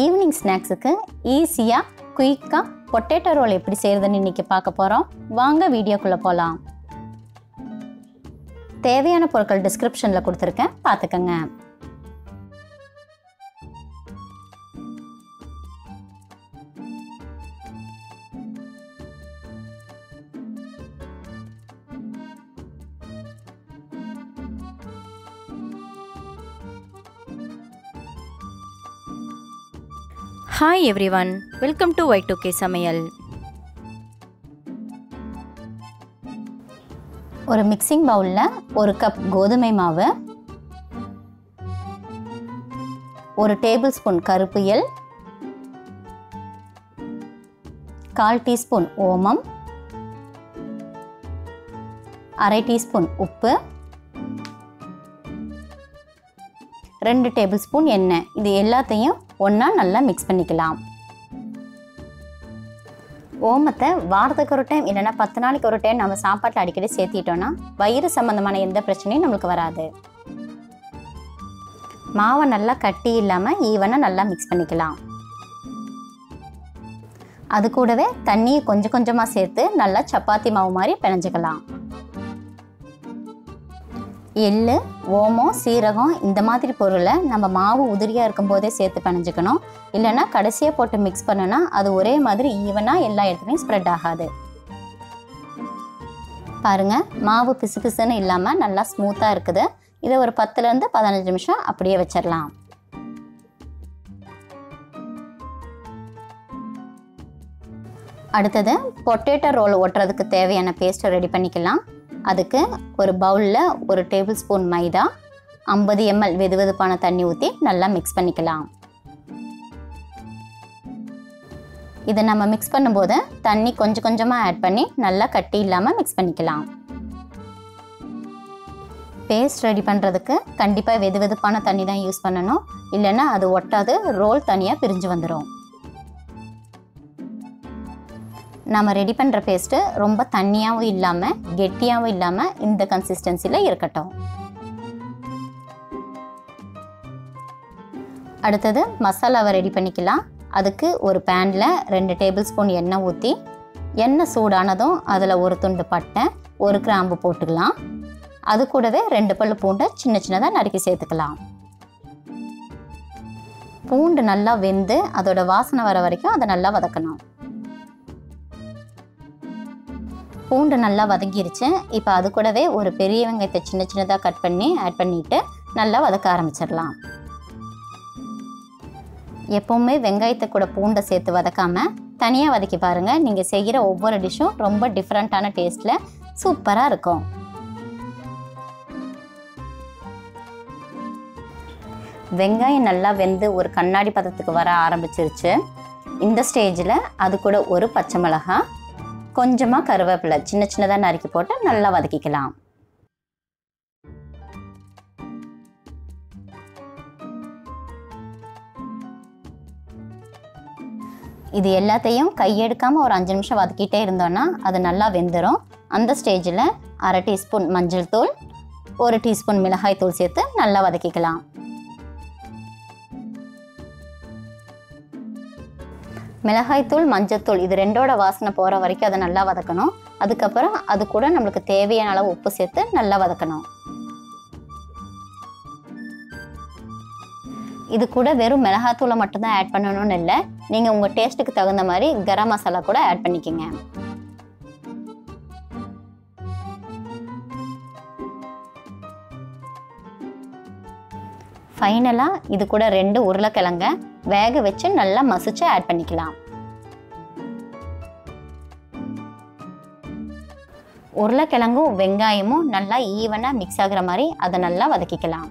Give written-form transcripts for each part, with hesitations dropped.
Evening ஸ்நாக்ஸுக்கு ஈஸியாக குயிக்காக பொட்டேட்டோ ரோல் எப்படி செய்கிறதுன்னு இன்றைக்கி பார்க்க போகிறோம். வாங்க வீடியோக்குள்ளே போகலாம். தேவையான பொருட்கள் டிஸ்கிரிப்ஷனில் கொடுத்துருக்கேன், பார்த்துக்கங்க. Hi everyone, welcome to Y2K Samayal. ஒரு மிக்சிங் பவுலில் 1 கப் கோதுமை மாவு, 1 டேபிள் ஸ்பூன் கருப்பு எள், 1/4 டீஸ்பூன் ஓமம், 1/2 டீஸ்பூன் உப்பு, 2 டேபிள் ஸ்பூன் எண்ணெய். இது எல்லாத்தையும் ஒன்றா நல்லா மிக்ஸ் பண்ணிக்கலாம். ஓமத்தை வாரத்துக்கு ஒரு டைம் இல்லைன்னா 10 நாளைக்கு ஒரு டைம் நம்ம சாப்பாட்டில் அடிக்கடி சேர்த்திட்டோன்னா வயிறு சம்மந்தமான எந்த பிரச்சனையும் நம்மளுக்கு வராது. மாவை நல்லா கட்டி இல்லாமல் ஈவனாக நல்லா மிக்ஸ் பண்ணிக்கலாம். அது கூடவே தண்ணியை கொஞ்சம் கொஞ்சமாக சேர்த்து நல்லா சப்பாத்தி மாவு மாதிரி பிணைஞ்சிக்கலாம். எள், ஓமம், சீரகம் இந்த மாதிரி பொருளை நம்ம மாவு உதிரியாக இருக்கும்போதே சேர்த்து பிணைஞ்சிக்கணும். இல்லைன்னா கடைசியாக போட்டு மிக்ஸ் பண்ணுனா அது ஒரே மாதிரி ஈவனாக எல்லா இடத்துலையும் ஸ்ப்ரெட் ஆகாது. பாருங்கள், மாவு பிசு பிசுன்னு இல்லாமல் நல்லா ஸ்மூத்தாக இருக்குது. இதை ஒரு 10லேருந்து 15 நிமிஷம் அப்படியே வச்சிடலாம். அடுத்தது பொட்டேட்டோ ரோல் ஒட்டுறதுக்கு தேவையான பேஸ்ட்டை ரெடி பண்ணிக்கலாம். அதுக்கு ஒரு பவுலில் 1 டேபிள் ஸ்பூன் மைதா, 50 ml வெதுவெதுப்பான தண்ணி ஊற்றி நல்லா மிக்ஸ் பண்ணிக்கலாம். இதை நம்ம மிக்ஸ் பண்ணும்போது தண்ணி கொஞ்சம் கொஞ்சமாக ஆட் பண்ணி நல்லா கட்டி இல்லாமல் மிக்ஸ் பண்ணிக்கலாம். பேஸ்ட் ரெடி பண்ணுறதுக்கு கண்டிப்பாக வெதுவெதுப்பான தண்ணி தான் யூஸ் பண்ணணும், இல்லைன்னா அது ஒட்டாது, ரோல் தனியாக பிரிஞ்சு வந்துடும். நம்ம ரெடி பண்ணுற பேஸ்ட்டு ரொம்ப தண்ணியாகவும் இல்லாமல் கெட்டியாகவும் இல்லாமல் இந்த கன்சிஸ்டன்சியில் இருக்கட்டும். அடுத்தது மசாலாவை ரெடி பண்ணிக்கலாம். அதுக்கு ஒரு பேனில் 2 டேபிள் ஸ்பூன் எண்ணெய் ஊற்றி, எண்ணெய் சூடானதும் அதில் 1 துண்டு பட்டை, 1 கிராம்பு போட்டுக்கலாம். அது கூடவே 2 பல்லு பூண்டை சின்ன சின்னதாக நறுக்கி சேர்த்துக்கலாம். பூண்டு நல்லா வெந்து அதோட வாசனை வர வரைக்கும் அதை நல்லா வதக்கணும். பூண்டு நல்லா வதங்கிருச்சு. இப்போ அது கூடவே ஒரு பெரிய வெங்காயத்தை சின்ன சின்னதாக கட் பண்ணி ஆட் பண்ணிவிட்டு நல்லா வதக்க ஆரம்பிச்சிடலாம். எப்போவுமே வெங்காயத்தை கூட பூண்டை சேர்த்து வதக்காமல் தனியாக வதக்கி பாருங்கள். நீங்கள் செய்கிற ஒவ்வொரு டிஷ்ஷும் ரொம்ப டிஃப்ரெண்ட்டான டேஸ்ட்டில் சூப்பராக இருக்கும். வெங்காயம் நல்லா வெந்து ஒரு கண்ணாடி பதத்துக்கு வர ஆரம்பிச்சிருச்சு. இந்த ஸ்டேஜில் அது கூட ஒரு பச்சை மிளகாய், கொஞ்சமாக கருவேப்பிலை சின்ன சின்னதாக நறுக்கி போட்டு நல்லா வதக்கிக்கலாம். இது எல்லாத்தையும் கையெடுக்காமல் ஒரு 5 நிமிஷம் வதக்கிட்டே இருந்தோன்னா அது நல்லா வெந்துடும். அந்த ஸ்டேஜில் 1/2 டீஸ்பூன் மஞ்சள் தூள், 1 டீஸ்பூன் மிளகாய் தூள் சேர்த்து நல்லா வதக்கிக்கலாம். மிளகாய்த்தூள், மஞ்சத்தூள் இது ரெண்டோட வாசனை போகிற வரைக்கும் அதை நல்லா வதக்கணும். அதுக்கப்புறம் அது கூட நம்மளுக்கு தேவையான அளவு உப்பு சேர்த்து நல்லா வதக்கணும். இது கூட வெறும் மிளகாய்த்தூளை மட்டும்தான் ஆட் பண்ணணும்னு இல்லை, நீங்கள் உங்கள் டேஸ்ட்டுக்கு தகுந்த மாதிரி கரம் மசாலா கூட ஆட் பண்ணிக்கோங்க. ஃபைனலாக இது கூட 2 உருளைக்கிழங்க வேக வச்சு நல்லா மசிச்சு ஆட் பண்ணிக்கலாம். உருளைக்கிழங்கும் வெங்காயமும் நல்லா ஈவனாக மிக்ஸ் ஆகிற மாதிரி அதை நல்லா வதக்கிக்கலாம்.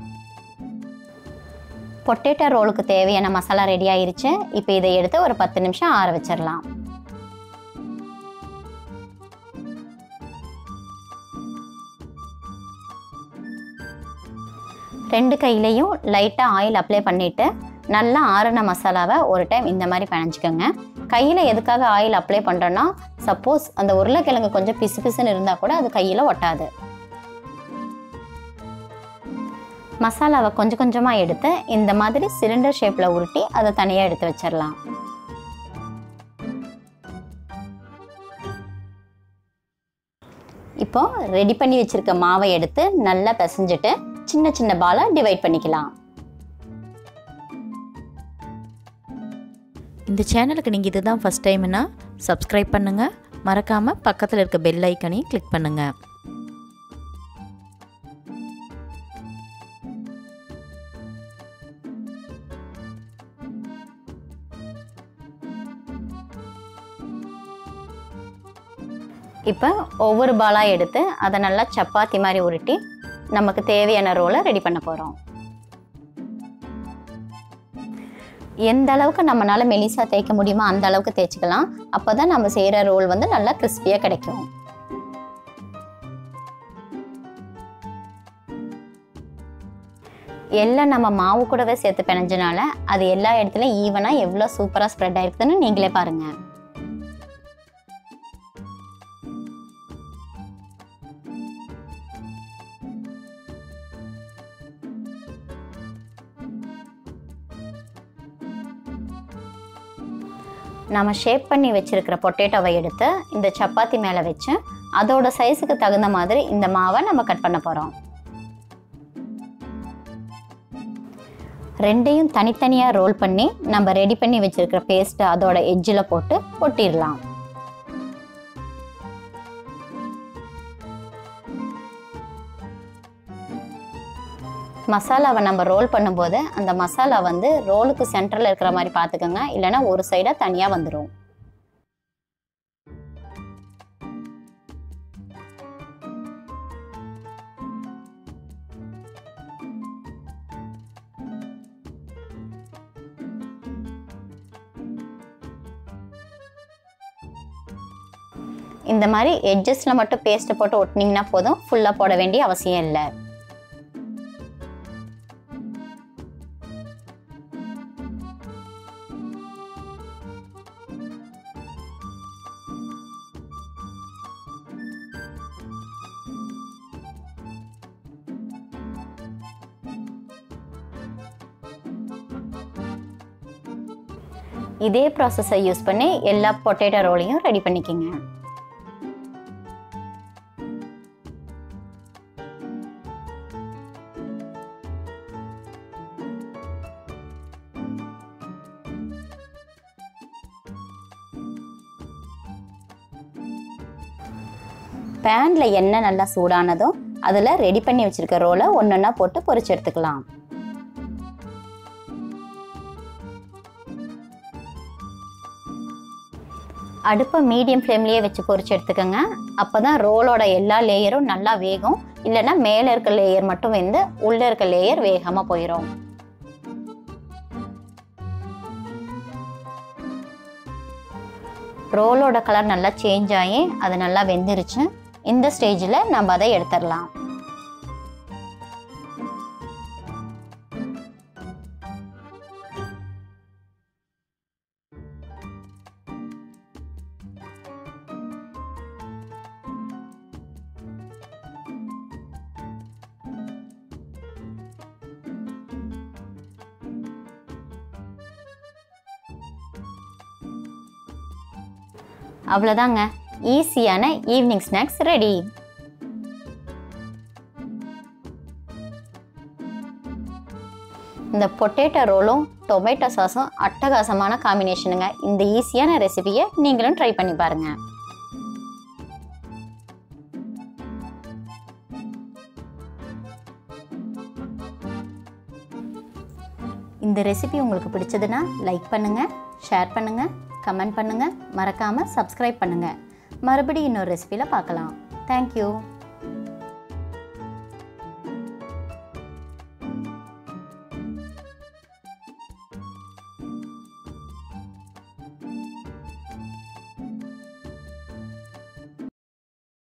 பொட்டேட்டோ ரோலுக்கு தேவையான மசாலா ரெடி ஆயிருச்சு. இப்போ இதை எடுத்து ஒரு 10 நிமிஷம் ஆற வச்சிடலாம். ரெண்டு கையிலையும் லைட்டாக ஆயில் அப்ளை பண்ணிவிட்டு நல்லா ஆறின மசாலாவை ஒரு டைம் இந்த மாதிரி பிணைஞ்சிக்கோங்க. கையில் எதுக்காக ஆயில் அப்ளை பண்ணுறோன்னா, சப்போஸ் அந்த உருளைக்கிழங்கு கொஞ்சம் பிசு பிசுன்னு இருந்தால் கூட அது கையில் ஒட்டாது. மசாலாவை கொஞ்சம் கொஞ்சமாக எடுத்து இந்த மாதிரி சிலிண்டர் ஷேப்பில் உருட்டி அதை தனியாக எடுத்து வச்சிடலாம். இப்போ ரெடி பண்ணி வச்சிருக்க மாவை எடுத்து நல்லா பிசைஞ்சிட்டு சின்ன சின்ன பாலாக டிவைட் பண்ணிக்கலாம். இந்த சேனலுக்கு நீங்கள் இதுதான் ஃபஸ்ட் டைம்னா சப்ஸ்கிரைப் பண்ணுங்கள். மறக்காமல் பக்கத்தில் இருக்க பெல் ஐக்கனையும் கிளிக் பண்ணுங்கள். இப்போ ஒவ்வொரு பாலாக எடுத்து அதை நல்லா சப்பாத்தி மாதிரி உருட்டி நமக்கு தேவையான ரோலை ரெடி பண்ண போகிறோம். எந்த அளவுக்கு நம்மளால் மெலிசாக தேய்க்க முடியுமோ அந்த அளவுக்கு தேய்ச்சிக்கலாம். அப்போ தான் நம்ம செய்கிற ரோல் வந்து நல்லா கிறிஸ்பியாக கிடைக்கும். எல்லாம் நம்ம மாவு கூடவே சேர்த்து பிணைஞ்சனால அது எல்லா இடத்துலையும் ஈவனாக எவ்வளோ சூப்பராக ஸ்ப்ரெட் ஆயிருக்குதுன்னு நீங்களே பாருங்கள். நாம் ஷேப் பண்ணி வச்சுருக்கிற பொட்டேட்டோவை எடுத்து இந்த சப்பாத்தி மேலே வச்சு அதோட சைஸுக்கு தகுந்த மாதிரி இந்த மாவை நம்ம கட் பண்ண போகிறோம். ரெண்டையும் தனித்தனியாக ரோல் பண்ணி நம்ம ரெடி பண்ணி வச்சுருக்கிற பேஸ்ட்டை அதோட எட்ஜில் போட்டு ஒட்டிடலாம். மசாலாவை நம்ம ரோல் பண்ணும்போது அந்த மசாலா வந்து ரோலுக்கு சென்டரில் இருக்கிற மாதிரி பார்த்துக்கோங்க, இல்லைனா ஒரு சைடாக தனியாக வந்துடும். இந்த மாதிரி எட்ஜஸில் மட்டும் பேஸ்ட்டை போட்டு ஒட்டினீங்கன்னா போதும், ஃபுல்லாக போட வேண்டிய அவசியம் இல்லை. இதே ப்ராசஸை யூஸ் பண்ணி எல்லா பொட்டேட்டோ ரோலையும் ரெடி பண்ணிக்கோங்க. பேனில் எண்ணெய் நல்லா சூடானதும் அதில் ரெடி பண்ணி வச்சுருக்க ரோலை ஒன்றொன்னா போட்டு பொரிச்சு எடுத்துக்கலாம். அடுப்பை மீடியம் ஃப்ளேம்லேயே வச்சு பொரிச்சு எடுத்துக்கோங்க. அப்போ தான் ரோலோட எல்லா லேயரும் நல்லா வேகும். இல்லைன்னா மேலே இருக்க லேயர் மட்டும் வெந்து உள்ளே இருக்க லேயர் வேகாமல் போயிடும். ரோலோட கலர் நல்லா சேஞ்ச் ஆகி அது நல்லா வெந்துருச்சு. இந்த ஸ்டேஜில் நம்ம அதை எடுத்துடலாம். அவ்வளோதாங்க, ஈஸியான ஈவினிங் ஸ்நாக்ஸ் ரெடி. இந்த பொட்டேட்டோ ரோலும் டொமேட்டோ சாஸும் அட்டகாசமான காம்பினேஷனுங்க. இந்த ஈஸியான ரெசிபியை நீங்களும் ட்ரை பண்ணி பாருங்க. இந்த ரெசிபி உங்களுக்கு பிடிச்சதுன்னா லைக் பண்ணுங்கள், ஷேர் பண்ணுங்கள், கமெண்ட் பண்ணுங்கள், மறக்காமல் சப்ஸ்கிரைப் பண்ணுங்கள். மறுபடியும் இன்னொரு ரெசிபியில் பார்க்கலாம். தேங்க்யூ.